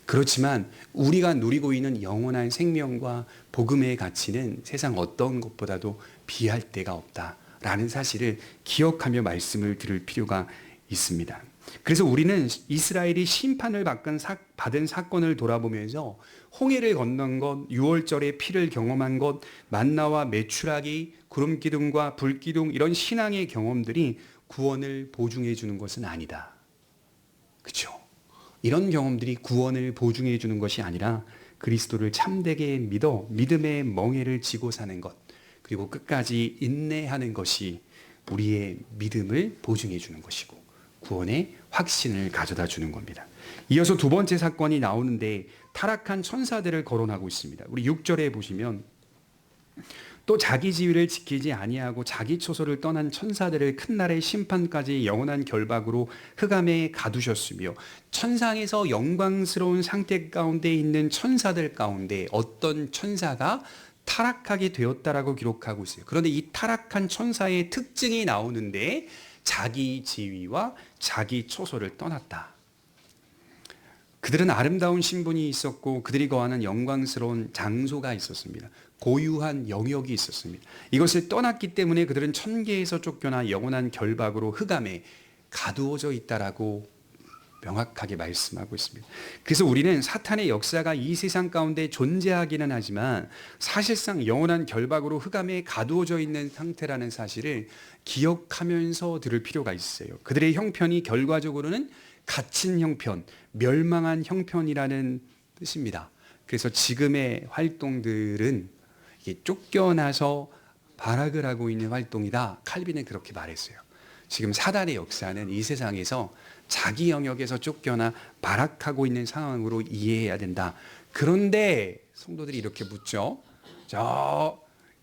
그렇지만 우리가 누리고 있는 영원한 생명과 복음의 가치는 세상 어떤 것보다도 비할 데가 없다라는 사실을 기억하며 말씀을 들을 필요가 있습니다. 그래서 우리는 이스라엘이 심판을 받은 사건을 돌아보면서 홍해를 건넌 것, 유월절의 피를 경험한 것, 만나와 메추라기, 구름기둥과 불기둥 이런 신앙의 경험들이 구원을 보증해 주는 것은 아니다. 그렇죠? 이런 경험들이 구원을 보증해 주는 것이 아니라 그리스도를 참되게 믿어 믿음의 멍에를 지고 사는 것, 그리고 끝까지 인내하는 것이 우리의 믿음을 보증해 주는 것이고 구원의 확신을 가져다 주는 겁니다. 이어서 두 번째 사건이 나오는데 타락한 천사들을 거론하고 있습니다. 우리 6절에 보시면 또 자기 지위를 지키지 아니하고 자기 초소를 떠난 천사들을 큰 날의 심판까지 영원한 결박으로 흑암에 가두셨으며, 천상에서 영광스러운 상태 가운데 있는 천사들 가운데 어떤 천사가 타락하게 되었다라고 기록하고 있어요. 그런데 이 타락한 천사의 특징이 나오는데 자기 지위와 자기 초소를 떠났다. 그들은 아름다운 신분이 있었고 그들이 거하는 영광스러운 장소가 있었습니다. 고유한 영역이 있었습니다. 이것을 떠났기 때문에 그들은 천계에서 쫓겨나 영원한 결박으로 흑암에 가두어져 있다라고 명확하게 말씀하고 있습니다. 그래서 우리는 사탄의 역사가 이 세상 가운데 존재하기는 하지만 사실상 영원한 결박으로 흑암에 가두어져 있는 상태라는 사실을 기억하면서 들을 필요가 있어요. 그들의 형편이 결과적으로는 갇힌 형편, 멸망한 형편이라는 뜻입니다. 그래서 지금의 활동들은 이게 쫓겨나서 발악을 하고 있는 활동이다. 칼빈은 그렇게 말했어요. 지금 사단의 역사는 이 세상에서 자기 영역에서 쫓겨나 발악하고 있는 상황으로 이해해야 된다. 그런데 성도들이 이렇게 묻죠.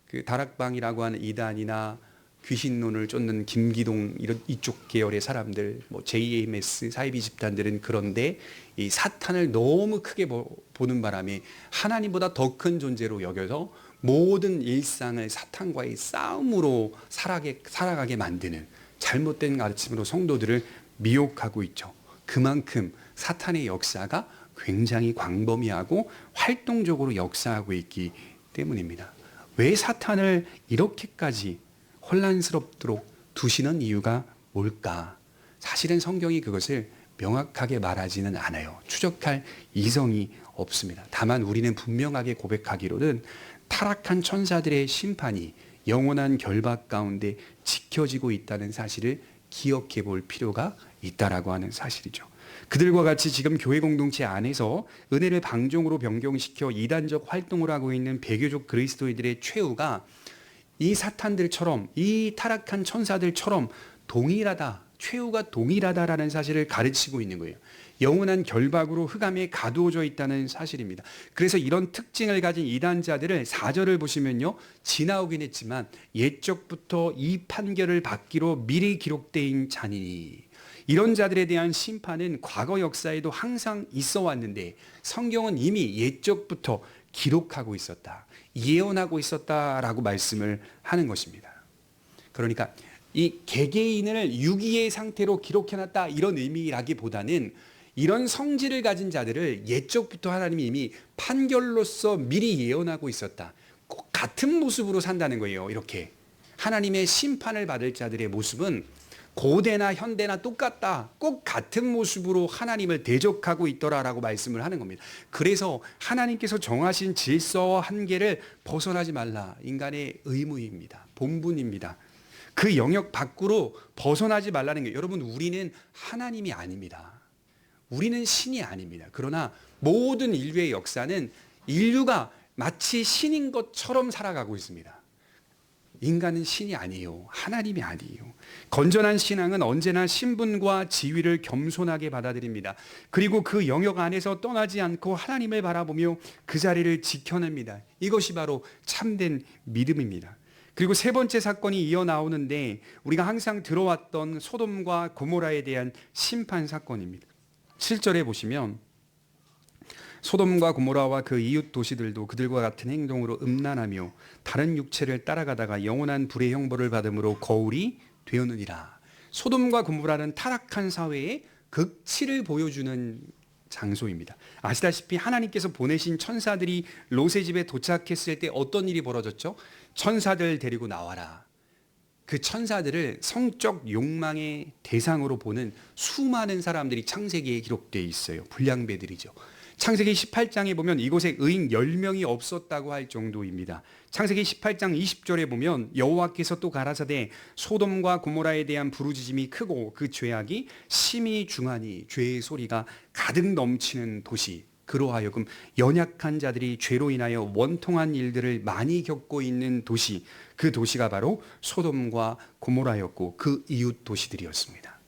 그 다락방이라고 하는 이단이나 귀신론을 쫓는 김기동 이쪽 계열의 사람들, JMS 사이비 집단들은 그런데 이 사탄을 너무 크게 보는 바람에 하나님보다 더 큰 존재로 여겨서 모든 일상을 사탄과의 싸움으로 살아가게 만드는 잘못된 가르침으로 성도들을 미혹하고 있죠. 그만큼 사탄의 역사가 굉장히 광범위하고 활동적으로 역사하고 있기 때문입니다. 왜 사탄을 이렇게까지 혼란스럽도록 두시는 이유가 뭘까? 사실은 성경이 그것을 명확하게 말하지는 않아요. 추적할 이성이 없습니다. 다만 우리는 분명하게 고백하기로는 타락한 천사들의 심판이 영원한 결박 가운데 지켜지고 있다는 사실을 기억해 볼 필요가 있다라고 하는 사실이죠. 그들과 같이 지금 교회 공동체 안에서 은혜를 방종으로 변경시켜 이단적 활동을 하고 있는 배교적 그리스도인들의 최후가 이 사탄들처럼, 이 타락한 천사들처럼 동일하다, 최후가 동일하다라는 사실을 가르치고 있는 거예요. 영원한 결박으로 흑암에 가두어져 있다는 사실입니다. 그래서 이런 특징을 가진 이단자들을 4절을 보시면요, 지나오긴 했지만 옛적부터 이 판결을 받기로 미리 기록된 자니니, 이런 자들에 대한 심판은 과거 역사에도 항상 있어 왔는데 성경은 이미 옛적부터 기록하고 있었다, 예언하고 있었다라고 말씀을 하는 것입니다. 그러니까 이 개개인을 유기의 상태로 기록해놨다, 이런 의미라기보다는 이런 성질을 가진 자들을 옛적부터 하나님이 이미 판결로서 미리 예언하고 있었다. 꼭 같은 모습으로 산다는 거예요. 이렇게 하나님의 심판을 받을 자들의 모습은 고대나 현대나 똑같다. 꼭 같은 모습으로 하나님을 대적하고 있더라라고 말씀을 하는 겁니다. 그래서 하나님께서 정하신 질서와 한계를 벗어나지 말라. 인간의 의무입니다. 본분입니다. 그 영역 밖으로 벗어나지 말라는 게, 여러분, 우리는 하나님이 아닙니다. 우리는 신이 아닙니다. 그러나 모든 인류의 역사는 인류가 마치 신인 것처럼 살아가고 있습니다. 인간은 신이 아니에요. 하나님이 아니에요. 건전한 신앙은 언제나 신분과 지위를 겸손하게 받아들입니다. 그리고 그 영역 안에서 떠나지 않고 하나님을 바라보며 그 자리를 지켜냅니다. 이것이 바로 참된 믿음입니다. 그리고 세 번째 사건이 이어 나오는데 우리가 항상 들어왔던 소돔과 고모라에 대한 심판 사건입니다. 7절에 보시면 소돔과 고모라와 그 이웃 도시들도 그들과 같은 행동으로 음란하며 다른 육체를 따라가다가 영원한 불의 형벌을 받음으로 거울이 되었느니라. 소돔과 고모라는 타락한 사회의 극치를 보여주는 장소입니다. 아시다시피 하나님께서 보내신 천사들이 롯의 집에 도착했을 때 어떤 일이 벌어졌죠? 천사들 데리고 나와라. 그 천사들을 성적 욕망의 대상으로 보는 수많은 사람들이 창세기에 기록되어 있어요. 불량배들이죠. 창세기 18장에 보면 이곳에 의인 10명이 없었다고 할 정도입니다. 창세기 18장 20절에 보면 여호와께서 또 가라사대 소돔과 고모라에 대한 부르짖음이 크고 그 죄악이 심히 중하니 죄의 소리가 가득 넘치는 도시, 그 그로 하여금 연약한 자들이 죄로 인하여 원통한 일들을 많이 겪고 있는 도시, 그 도시가 바로 소돔과 고모라였고 그 이웃 도시들이었습니다.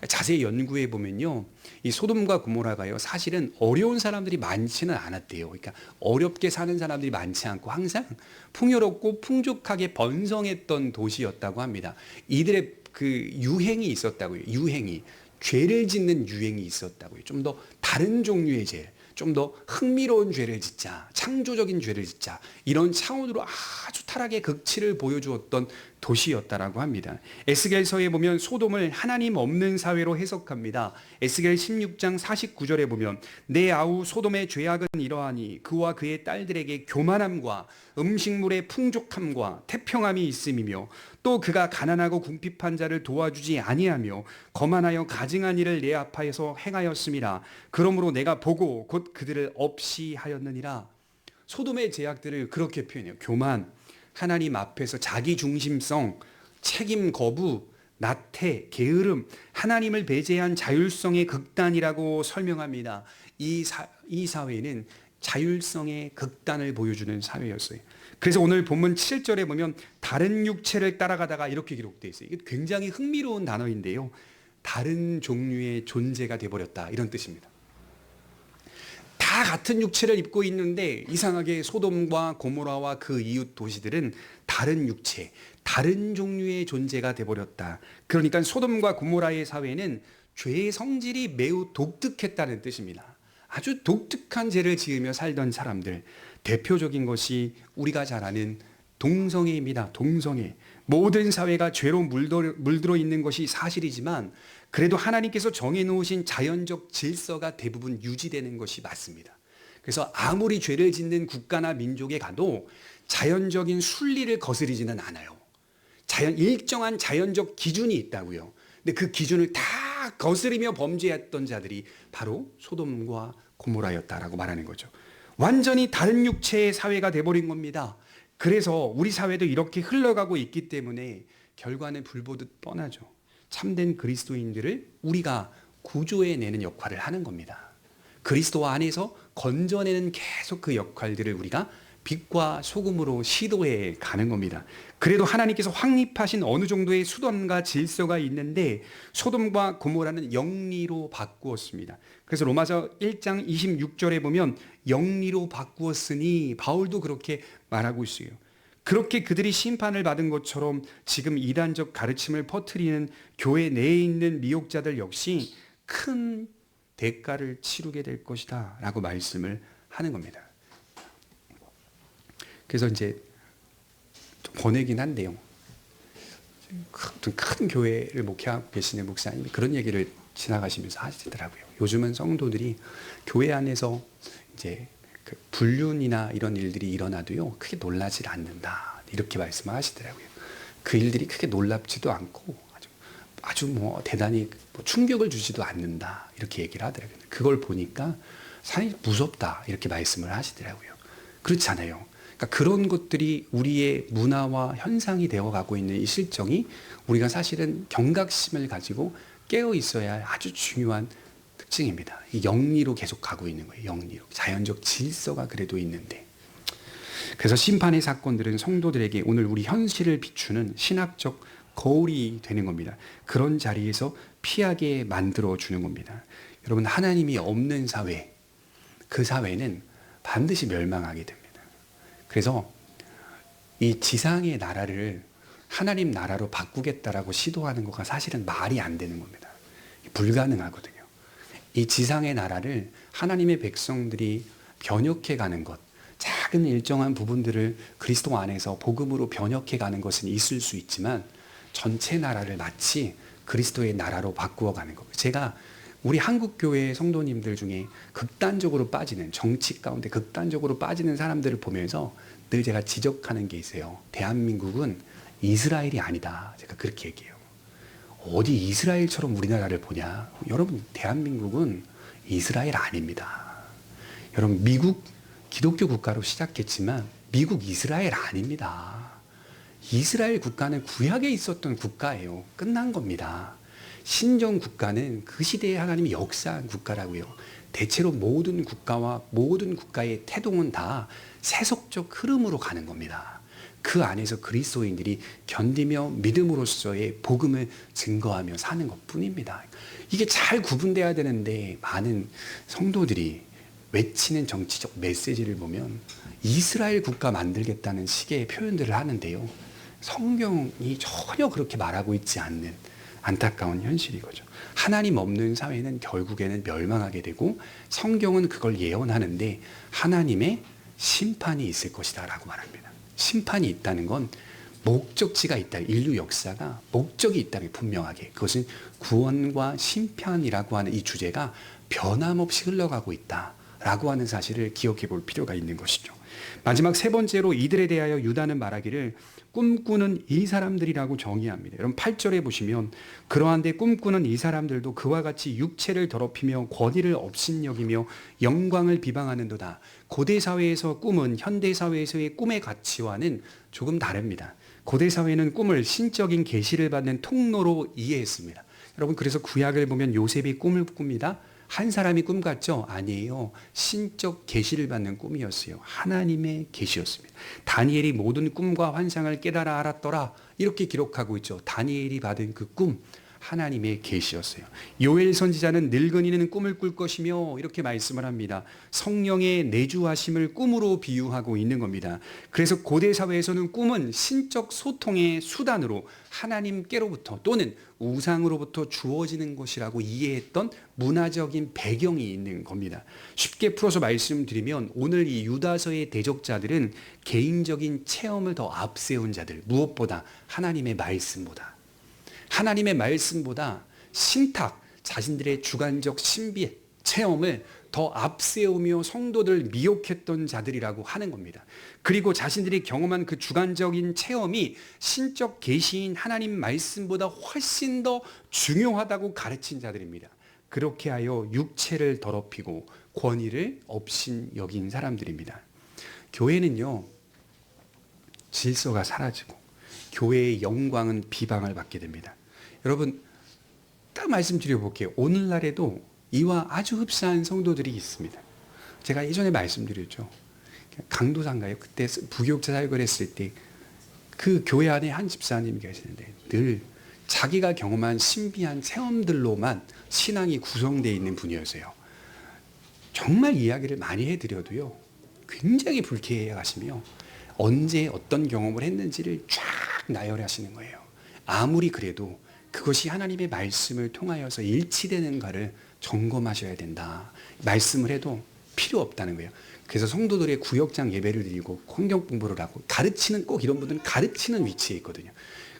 자세히 연구해 보면요, 이 소돔과 고모라가요 사실은 어려운 사람들이 많지는 않았대요. 그러니까 어렵게 사는 사람들이 많지 않고 항상 풍요롭고 풍족하게 번성했던 도시였다고 합니다. 이들의 그 유행이 있었다고요. 유행이, 죄를 짓는 유행이 있었다고요. 좀 더 다른 종류의 죄, 좀 더 흥미로운 죄를 짓자, 창조적인 죄를 짓자, 이런 차원으로 아주 타락의 극치를 보여주었던 도시였다라고 합니다. 에스겔서에 보면 소돔을 하나님 없는 사회로 해석합니다. 에스겔 16장 49절에 보면 내 아우 소돔의 죄악은 이러하니 그와 그의 딸들에게 교만함과 음식물의 풍족함과 태평함이 있음이며 또 그가 가난하고 궁핍한 자를 도와주지 아니하며 거만하여 가증한 일을 내 앞에서 행하였음이라. 그러므로 내가 보고 곧 그들을 없이 하였느니라. 소돔의 죄악들을 그렇게 표현해요. 교만, 하나님 앞에서 자기 중심성, 책임 거부, 나태, 게으름, 하나님을 배제한 자율성의 극단이라고 설명합니다. 이 사회는 자율성의 극단을 보여주는 사회였어요. 그래서 오늘 본문 7절에 보면 다른 육체를 따라가다가 이렇게 기록되어 있어요. 이게 굉장히 흥미로운 단어인데요. 다른 종류의 존재가 되어버렸다, 이런 뜻입니다. 다 같은 육체를 입고 있는데 이상하게 소돔과 고모라와 그 이웃 도시들은 다른 육체, 다른 종류의 존재가 되어버렸다. 그러니까 소돔과 고모라의 사회는 죄의 성질이 매우 독특했다는 뜻입니다. 아주 독특한 죄를 지으며 살던 사람들, 대표적인 것이 우리가 잘 아는 동성애입니다. 동성애. 모든 사회가 죄로 물들어 있는 것이 사실이지만 그래도 하나님께서 정해놓으신 자연적 질서가 대부분 유지되는 것이 맞습니다. 그래서 아무리 죄를 짓는 국가나 민족에 가도 자연적인 순리를 거스르지는 않아요. 일정한 자연적 기준이 있다고요. 근데 그 기준을 다 거스르며 범죄했던 자들이 바로 소돔과 고모라였다라고 말하는 거죠. 완전히 다른 육체의 사회가 돼버린 겁니다. 그래서 우리 사회도 이렇게 흘러가고 있기 때문에 결과는 불보듯 뻔하죠. 참된 그리스도인들을 우리가 구조해내는 역할을 하는 겁니다. 그리스도 안에서 건져내는 계속 그 역할들을 우리가 빛과 소금으로 시도해 가는 겁니다. 그래도 하나님께서 확립하신 어느 정도의 수단과 질서가 있는데 소돔과 고모라는 영리로 바꾸었습니다. 그래서 로마서 1장 26절에 보면 영리로 바꾸었으니, 바울도 그렇게 말하고 있어요. 그렇게 그들이 심판을 받은 것처럼 지금 이단적 가르침을 퍼뜨리는 교회 내에 있는 미혹자들 역시 큰 대가를 치르게 될 것이다 라고 말씀을 하는 겁니다. 그래서 이제 좀 번외긴 한데요, 큰 교회를 목회하고 계시는 목사님이 그런 얘기를 지나가시면서 하시더라고요. 요즘은 성도들이 교회 안에서 이제 그 불륜이나 이런 일들이 일어나도요 크게 놀라질 않는다, 이렇게 말씀을 하시더라고요. 그 일들이 크게 놀랍지도 않고 아주 뭐 대단히 충격을 주지도 않는다, 이렇게 얘기를 하더라고요. 그걸 보니까 사실 무섭다, 이렇게 말씀을 하시더라고요. 그렇지 않아요. 그러니까 그런 것들이 우리의 문화와 현상이 되어가고 있는 이 실정이 우리가 사실은 경각심을 가지고 깨어 있어야 할 아주 중요한 특징입니다. 이 영리로 계속 가고 있는 거예요. 영리로. 자연적 질서가 그래도 있는데. 그래서 심판의 사건들은 성도들에게 오늘 우리 현실을 비추는 신학적 거울이 되는 겁니다. 그런 자리에서 피하게 만들어 주는 겁니다. 여러분, 하나님이 없는 사회, 그 사회는 반드시 멸망하게 됩니다. 그래서 이 지상의 나라를 하나님 나라로 바꾸겠다라고 시도하는 것과 사실은 말이 안 되는 겁니다. 불가능하거든요. 이 지상의 나라를 하나님의 백성들이 변혁해 가는 것, 작은 일정한 부분들을 그리스도 안에서 복음으로 변혁해 가는 것은 있을 수 있지만 전체 나라를 마치 그리스도의 나라로 바꾸어 가는 것. 제가 우리 한국교회 성도님들 중에 극단적으로 빠지는, 정치 가운데 극단적으로 빠지는 사람들을 보면서 늘 제가 지적하는 게 있어요. 대한민국은 이스라엘이 아니다. 제가 그렇게 얘기해요. 어디 이스라엘처럼 우리나라를 보냐? 여러분, 대한민국은 이스라엘 아닙니다. 여러분, 미국 기독교 국가로 시작했지만 미국 이스라엘 아닙니다. 이스라엘 국가는 구약에 있었던 국가예요. 끝난 겁니다. 신정 국가는 그 시대에 하나님이 역사한 국가라고요. 대체로 모든 국가와 모든 국가의 태동은 다 세속적 흐름으로 가는 겁니다. 그 안에서 그리스도인들이 견디며 믿음으로써의 복음을 증거하며 사는 것뿐입니다. 이게 잘 구분돼야 되는데 많은 성도들이 외치는 정치적 메시지를 보면 이스라엘 국가 만들겠다는 식의 표현들을 하는데요. 성경이 전혀 그렇게 말하고 있지 않는 안타까운 현실이거죠. 하나님 없는 사회는 결국에는 멸망하게 되고 성경은 그걸 예언하는데 하나님의 심판이 있을 것이다 라고 말합니다. 심판이 있다는 건 목적지가 있다. 인류 역사가 목적이 있다는 게 분명하게. 그것은 구원과 심판이라고 하는 이 주제가 변함없이 흘러가고 있다라고 하는 사실을 기억해 볼 필요가 있는 것이죠. 마지막 세 번째로 이들에 대하여 유다는 말하기를 꿈꾸는 이 사람들이라고 정의합니다. 여러분 8절에 보시면 그러한데 꿈꾸는 이 사람들도 그와 같이 육체를 더럽히며 권위를 업신여기며 영광을 비방하는도다. 고대 사회에서 꿈은 현대 사회에서의 꿈의 가치와는 조금 다릅니다. 고대 사회는 꿈을 신적인 계시를 받는 통로로 이해했습니다. 여러분 그래서 구약을 보면 요셉이 꿈을 꿉니다. 한 사람이 꿈 같죠? 아니에요. 신적 계시를 받는 꿈이었어요. 하나님의 계시였습니다. 다니엘이 모든 꿈과 환상을 깨달아 알았더라. 이렇게 기록하고 있죠. 다니엘이 받은 그 꿈, 하나님의 계시였어요. 요엘 선지자는 늙은이는 꿈을 꿀 것이며 이렇게 말씀을 합니다. 성령의 내주하심을 꿈으로 비유하고 있는 겁니다. 그래서 고대 사회에서는 꿈은 신적 소통의 수단으로 하나님께로부터 또는 우상으로부터 주어지는 것이라고 이해했던 문화적인 배경이 있는 겁니다. 쉽게 풀어서 말씀드리면 오늘 이 유다서의 대적자들은 개인적인 체험을 더 앞세운 자들, 무엇보다 하나님의 말씀보다 신탁, 자신들의 주관적 신비 체험을 더 앞세우며 성도들 미혹했던 자들이라고 하는 겁니다. 그리고 자신들이 경험한 그 주관적인 체험이 신적 계시인 하나님 말씀보다 훨씬 더 중요하다고 가르친 자들입니다. 그렇게 하여 육체를 더럽히고 권위를 업신 여긴 사람들입니다. 교회는요, 질서가 사라지고 교회의 영광은 비방을 받게 됩니다. 여러분 딱 말씀드려 볼게요. 오늘날에도 이와 아주 흡사한 성도들이 있습니다. 제가 예전에 말씀드렸죠. 강도상가요. 그때 부교육자 사역을 했을 때 그 교회 안에 한 집사님이 계시는데 늘 자기가 경험한 신비한 체험들로만 신앙이 구성되어 있는 분이었어요. 정말 이야기를 많이 해드려도요. 굉장히 불쾌해하시며 언제 어떤 경험을 했는지를 쫙 나열하시는 거예요. 아무리 그래도 그것이 하나님의 말씀을 통하여서 일치되는가를 점검하셔야 된다. 말씀을 해도 필요 없다는 거예요. 그래서 성도들의 구역장 예배를 드리고 성경 공부를 하고 가르치는 꼭 이런 분들은 가르치는 위치에 있거든요.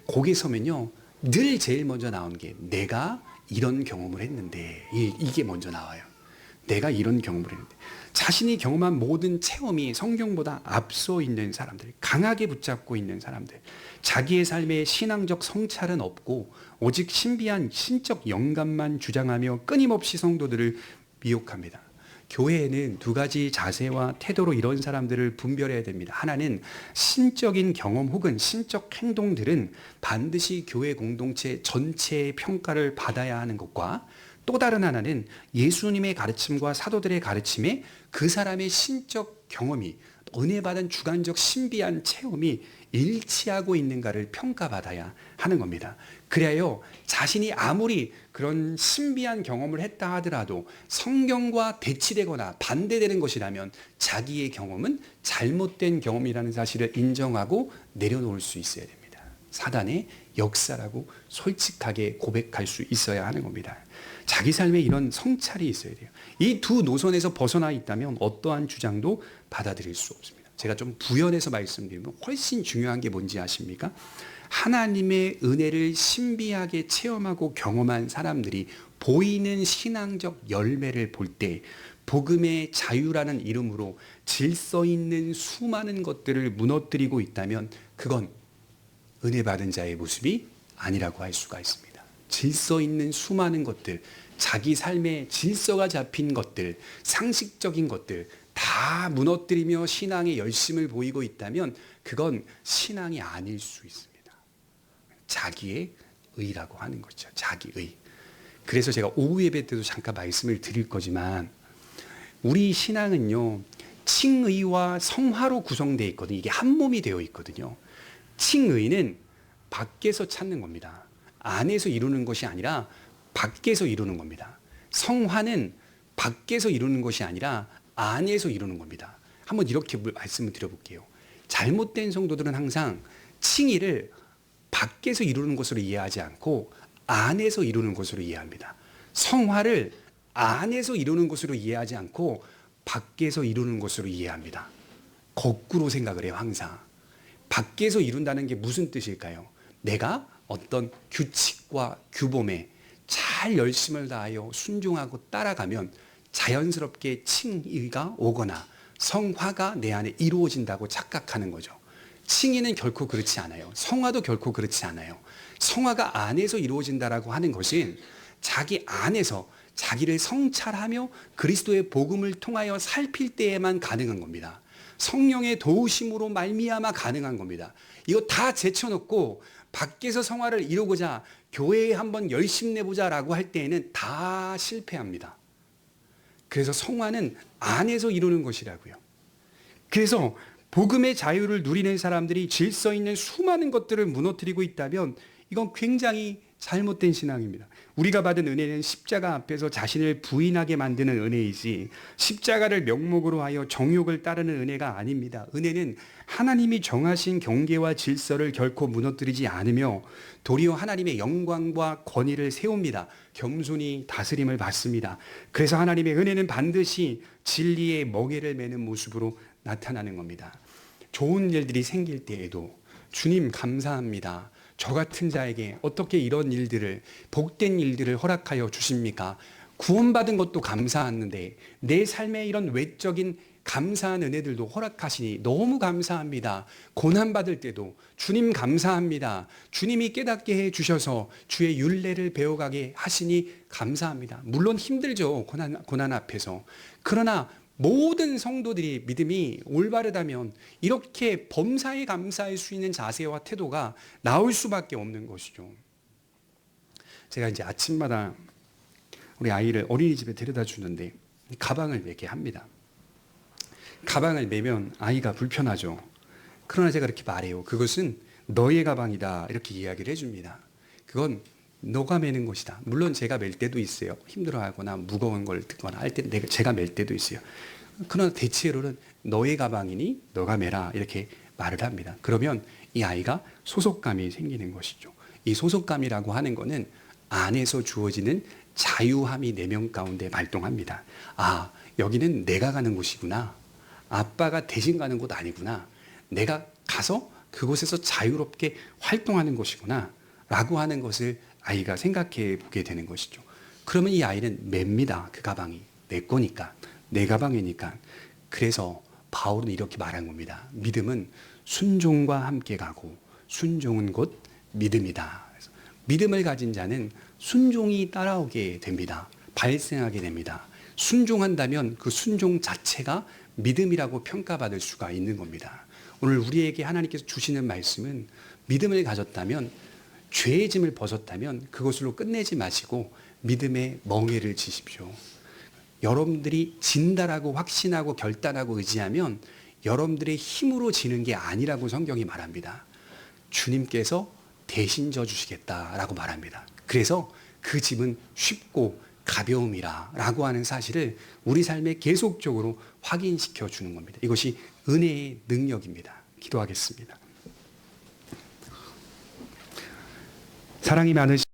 거기에 서면요. 늘 제일 먼저 나온 게 내가 이런 경험을 했는데 이게 먼저 나와요. 내가 이런 경험을 했는데 자신이 경험한 모든 체험이 성경보다 앞서 있는 사람들, 강하게 붙잡고 있는 사람들, 자기의 삶에 신앙적 성찰은 없고 오직 신비한 신적 영감만 주장하며 끊임없이 성도들을 미혹합니다. 교회에는 두 가지 자세와 태도로 이런 사람들을 분별해야 됩니다. 하나는 신적인 경험 혹은 신적 행동들은 반드시 교회 공동체 전체의 평가를 받아야 하는 것과 또 다른 하나는 예수님의 가르침과 사도들의 가르침에 그 사람의 신적 경험이 은혜 받은 주관적 신비한 체험이 일치하고 있는가를 평가받아야 하는 겁니다. 그래야 자신이 아무리 그런 신비한 경험을 했다 하더라도 성경과 대치되거나 반대되는 것이라면 자기의 경험은 잘못된 경험이라는 사실을 인정하고 내려놓을 수 있어야 됩니다. 사단의 역사라고 솔직하게 고백할 수 있어야 하는 겁니다. 자기 삶에 이런 성찰이 있어야 돼요. 이 두 노선에서 벗어나 있다면 어떠한 주장도 받아들일 수 없습니다. 제가 좀 부연해서 말씀드리면 훨씬 중요한 게 뭔지 아십니까? 하나님의 은혜를 신비하게 체험하고 경험한 사람들이 보이는 신앙적 열매를 볼 때 복음의 자유라는 이름으로 질서 있는 수많은 것들을 무너뜨리고 있다면 그건 은혜 받은 자의 모습이 아니라고 할 수가 있습니다. 질서 있는 수많은 것들, 자기 삶에 질서가 잡힌 것들, 상식적인 것들 다 무너뜨리며 신앙의 열심을 보이고 있다면 그건 신앙이 아닐 수 있습니다. 자기의 의라고 하는 거죠. 자기의. 그래서 제가 오후 예배 때도 잠깐 말씀을 드릴 거지만 우리 신앙은요, 칭의와 성화로 구성되어 있거든요. 이게 한 몸이 되어 있거든요. 칭의는 밖에서 찾는 겁니다. 안에서 이루는 것이 아니라 밖에서 이루는 겁니다. 성화는 밖에서 이루는 것이 아니라 안에서 이루는 겁니다. 한번 이렇게 말씀을 드려볼게요. 잘못된 성도들은 항상 칭의를 밖에서 이루는 것으로 이해하지 않고 안에서 이루는 것으로 이해합니다. 성화를 안에서 이루는 것으로 이해하지 않고 밖에서 이루는 것으로 이해합니다. 거꾸로 생각을 해요, 항상. 밖에서 이룬다는 게 무슨 뜻일까요? 내가 어떤 규칙과 규범에 잘 열심을 다하여 순종하고 따라가면 자연스럽게 칭의가 오거나 성화가 내 안에 이루어진다고 착각하는 거죠. 칭의는 결코 그렇지 않아요. 성화도 결코 그렇지 않아요. 성화가 안에서 이루어진다라고 하는 것은 자기 안에서 자기를 성찰하며 그리스도의 복음을 통하여 살필 때에만 가능한 겁니다. 성령의 도우심으로 말미암아 가능한 겁니다. 이거 다 제쳐놓고 밖에서 성화를 이루고자 교회에 한번 열심 내보자라고 할 때에는 다 실패합니다. 그래서 성화는 안에서 이루는 것이라고요. 그래서 복음의 자유를 누리는 사람들이 질서 있는 수많은 것들을 무너뜨리고 있다면 이건 굉장히 잘못된 신앙입니다. 우리가 받은 은혜는 십자가 앞에서 자신을 부인하게 만드는 은혜이지 십자가를 명목으로 하여 정욕을 따르는 은혜가 아닙니다. 은혜는 하나님이 정하신 경계와 질서를 결코 무너뜨리지 않으며 도리어 하나님의 영광과 권위를 세웁니다. 겸손히 다스림을 받습니다. 그래서 하나님의 은혜는 반드시 진리의 멍에를 매는 모습으로 나타나는 겁니다. 좋은 일들이 생길 때에도 주님 감사합니다. 저 같은 자에게 어떻게 이런 일들을, 복된 일들을 허락하여 주십니까? 구원받은 것도 감사하는데 내 삶에 이런 외적인 감사한 은혜들도 허락하시니 너무 감사합니다. 고난받을 때도 주님 감사합니다. 주님이 깨닫게 해 주셔서 주의 율례를 배워가게 하시니 감사합니다. 물론 힘들죠. 고난 앞에서. 그러나 모든 성도들이 믿음이 올바르다면 이렇게 범사에 감사할 수 있는 자세와 태도가 나올 수밖에 없는 것이죠. 제가 이제 아침마다 우리 아이를 어린이집에 데려다 주는데 가방을 매게 합니다. 가방을 매면 아이가 불편하죠. 그러나 제가 이렇게 말해요. 그것은 너의 가방이다. 이렇게 이야기를 해줍니다. 그건 너가 매는 것이다. 물론 제가 맬 때도 있어요. 힘들어하거나 무거운 걸 듣거나 할 때 제가 맬 때도 있어요. 그러나 대체로는 너의 가방이니 너가 매라 이렇게 말을 합니다. 그러면 이 아이가 소속감이 생기는 것이죠. 이 소속감이라고 하는 것은 안에서 주어지는 자유함이 내면 가운데 발동합니다. 아, 여기는 내가 가는 곳이구나. 아빠가 대신 가는 곳 아니구나. 내가 가서 그곳에서 자유롭게 활동하는 것이구나. 라고 하는 것을 아이가 생각해 보게 되는 것이죠. 그러면 이 아이는 맵니다. 그 가방이 내 거니까, 내 가방이니까. 그래서 바울은 이렇게 말한 겁니다. 믿음은 순종과 함께 가고 순종은 곧 믿음이다. 믿음을 가진 자는 순종이 따라오게 됩니다. 발생하게 됩니다. 순종한다면 그 순종 자체가 믿음이라고 평가받을 수가 있는 겁니다. 오늘 우리에게 하나님께서 주시는 말씀은 믿음을 가졌다면, 죄의 짐을 벗었다면 그것으로 끝내지 마시고 믿음의 멍에를 지십시오. 여러분들이 진다라고 확신하고 결단하고 의지하면 여러분들의 힘으로 지는 게 아니라고 성경이 말합니다. 주님께서 대신 져주시겠다라고 말합니다. 그래서 그 짐은 쉽고 가벼움이라 라고 하는 사실을 우리 삶에 계속적으로 확인시켜 주는 겁니다. 이것이 은혜의 능력입니다. 기도하겠습니다. 사랑이 많으신